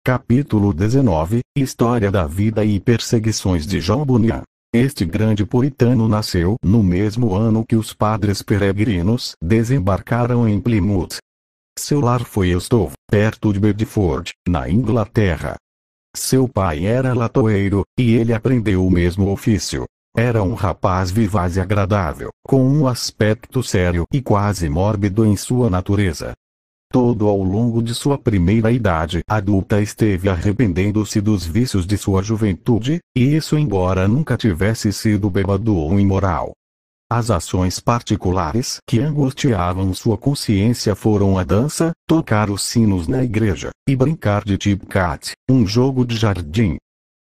Capítulo 19 – História da vida e perseguições de John Bunyan. Este grande puritano nasceu no mesmo ano que os padres peregrinos desembarcaram em Plymouth. Seu lar foi Elstow, perto de Bedford, na Inglaterra. Seu pai era latoeiro, e ele aprendeu o mesmo ofício. Era um rapaz vivaz e agradável, com um aspecto sério e quase mórbido em sua natureza. Todo ao longo de sua primeira idade adulta esteve arrependendo-se dos vícios de sua juventude, e isso embora nunca tivesse sido bêbado ou imoral. As ações particulares que angustiavam sua consciência foram a dança, tocar os sinos na igreja, e brincar de tip-cat, um jogo de jardim.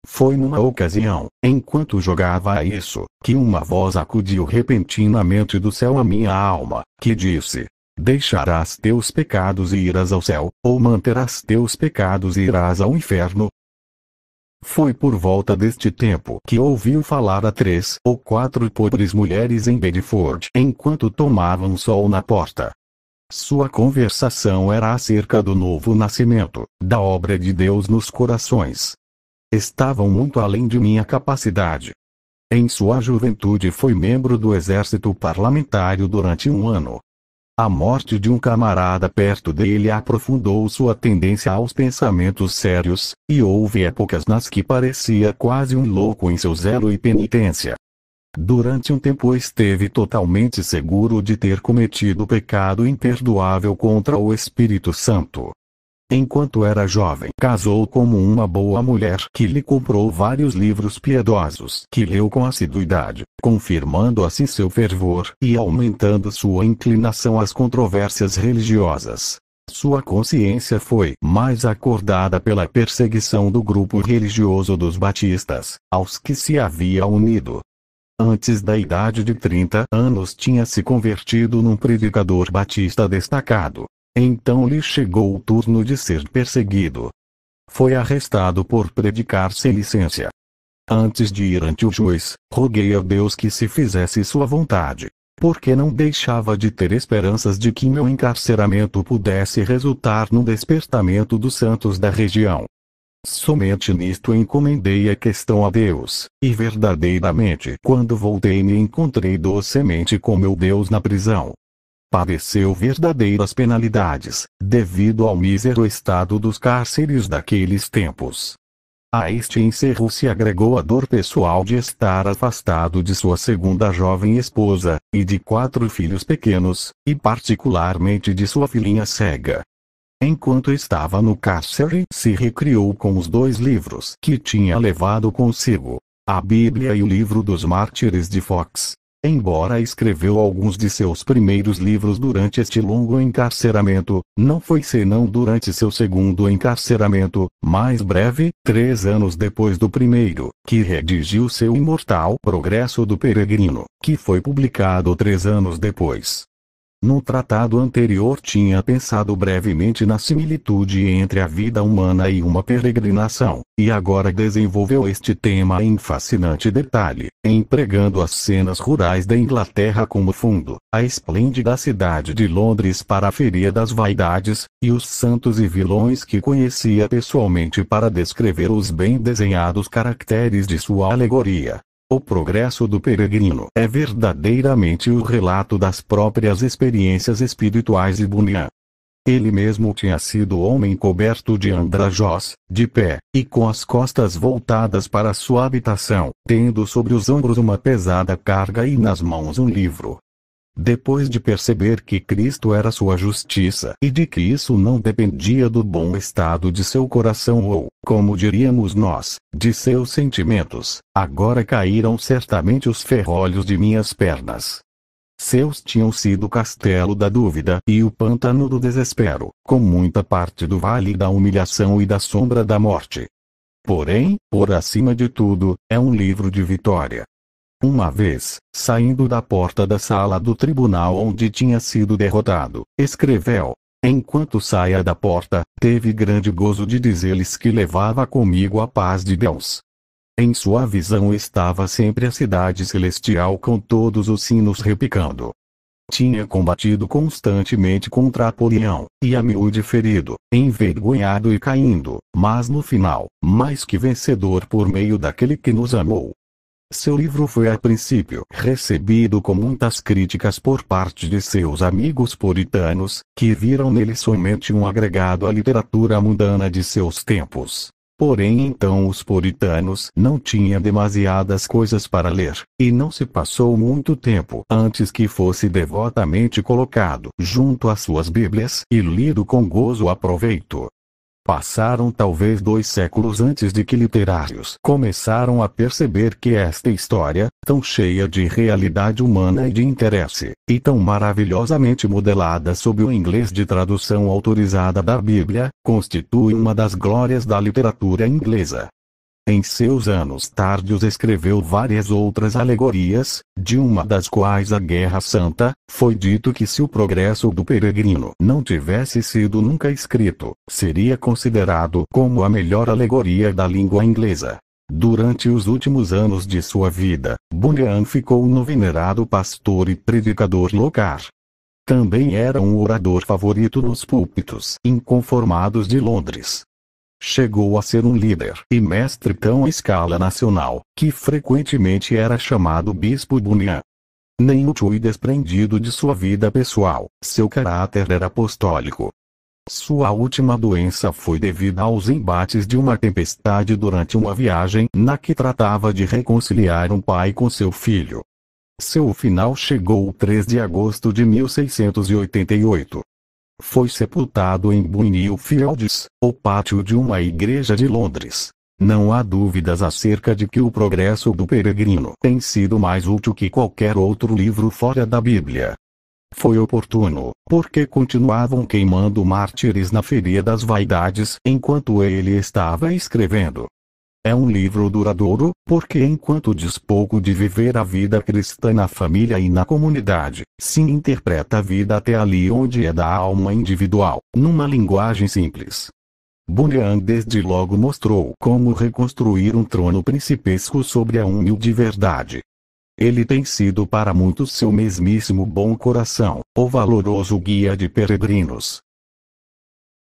Foi numa ocasião, enquanto jogava a isso, que uma voz acudiu repentinamente do céu à minha alma, que disse: deixarás teus pecados e irás ao céu, ou manterás teus pecados e irás ao inferno? Foi por volta deste tempo que ouviu falar a 3 ou 4 pobres mulheres em Bedford enquanto tomavam sol na porta. Sua conversação era acerca do novo nascimento, da obra de Deus nos corações. Estavam muito além de minha capacidade. Em sua juventude foi membro do exército parlamentário durante 1 ano. A morte de um camarada perto dele aprofundou sua tendência aos pensamentos sérios, e houve épocas nas que parecia quase um louco em seu zelo e penitência. Durante um tempo esteve totalmente seguro de ter cometido pecado imperdoável contra o Espírito Santo. Enquanto era jovem, casou como uma boa mulher que lhe comprou vários livros piedosos que leu com assiduidade, confirmando assim seu fervor e aumentando sua inclinação às controvérsias religiosas. Sua consciência foi mais acordada pela perseguição do grupo religioso dos batistas, aos que se havia unido. Antes da idade de 30 anos tinha se convertido num predicador batista destacado. Então lhe chegou o turno de ser perseguido. Foi arrestado por predicar sem licença. Antes de ir ante o juiz, roguei a Deus que se fizesse sua vontade, porque não deixava de ter esperanças de que meu encarceramento pudesse resultar no despertamento dos santos da região. Somente nisto encomendei a questão a Deus, e verdadeiramente quando voltei me encontrei docemente com meu Deus na prisão. Padeceu verdadeiras penalidades, devido ao mísero estado dos cárceres daqueles tempos. A este encerro se agregou a dor pessoal de estar afastado de sua segunda jovem esposa, e de 4 filhos pequenos, e particularmente de sua filhinha cega. Enquanto estava no cárcere se recriou com os 2 livros que tinha levado consigo, a Bíblia e o livro dos Mártires de Fox. Embora escreveu alguns de seus primeiros livros durante este longo encarceramento, não foi senão durante seu segundo encarceramento, mais breve, 3 anos depois do primeiro, que redigiu seu imortal Progresso do Peregrino, que foi publicado 3 anos depois. No tratado anterior tinha pensado brevemente na similitude entre a vida humana e uma peregrinação, e agora desenvolveu este tema em fascinante detalhe, empregando as cenas rurais da Inglaterra como fundo, a esplêndida cidade de Londres para a Feria das Vaidades, e os santos e vilões que conhecia pessoalmente para descrever os bem desenhados caracteres de sua alegoria. O Progresso do Peregrino é verdadeiramente o relato das próprias experiências espirituais de Bunyan. Ele mesmo tinha sido homem coberto de andrajós, de pé, e com as costas voltadas para sua habitação, tendo sobre os ombros uma pesada carga e nas mãos um livro. Depois de perceber que Cristo era sua justiça e de que isso não dependia do bom estado de seu coração ou, como diríamos nós, de seus sentimentos, agora caíram certamente os ferrolhos de minhas pernas. Seus tinham sido o castelo da dúvida e o pântano do desespero, com muita parte do vale da humilhação e da sombra da morte. Porém, por acima de tudo, é um livro de vitória. Uma vez, saindo da porta da sala do tribunal onde tinha sido derrotado, escreveu: enquanto saia da porta, teve grande gozo de dizer-lhes que levava comigo a paz de Deus. Em sua visão estava sempre a cidade celestial com todos os sinos repicando. Tinha combatido constantemente contra Apolião, e a miúde ferido, envergonhado e caindo, mas no final, mais que vencedor por meio daquele que nos amou. Seu livro foi a princípio recebido com muitas críticas por parte de seus amigos puritanos, que viram nele somente um agregado à literatura mundana de seus tempos. Porém então os puritanos não tinham demasiadas coisas para ler, e não se passou muito tempo antes que fosse devotamente colocado junto às suas Bíblias e lido com gozo a proveito. Passaram talvez 2 séculos antes de que literários começaram a perceber que esta história, tão cheia de realidade humana e de interesse, e tão maravilhosamente modelada sob o inglês de tradução autorizada da Bíblia, constitui uma das glórias da literatura inglesa. Em seus anos tardios escreveu várias outras alegorias, de uma das quais a Guerra Santa. Foi dito que se o Progresso do Peregrino não tivesse sido nunca escrito, seria considerado como a melhor alegoria da língua inglesa. Durante os últimos anos de sua vida, Bunyan ficou no venerado pastor e predicador local. Também era um orador favorito nos púlpitos inconformados de Londres. Chegou a ser um líder e mestre tão à escala nacional, que frequentemente era chamado Bispo Bunyan. Nem útil e desprendido de sua vida pessoal, seu caráter era apostólico. Sua última doença foi devida aos embates de uma tempestade durante uma viagem na que tratava de reconciliar um pai com seu filho. Seu final chegou 3 de agosto de 1688. Foi sepultado em Bunhill Fields, o pátio de uma igreja de Londres. Não há dúvidas acerca de que o Progresso do Peregrino tem sido mais útil que qualquer outro livro fora da Bíblia. Foi oportuno, porque continuavam queimando mártires na feria das vaidades enquanto ele estava escrevendo. É um livro duradouro, porque enquanto diz pouco de viver a vida cristã na família e na comunidade, se interpreta a vida até ali onde é da alma individual, numa linguagem simples. Bunyan desde logo mostrou como reconstruir um trono principesco sobre a humilde verdade. Ele tem sido para muitos seu mesmíssimo bom coração, o valoroso guia de peregrinos,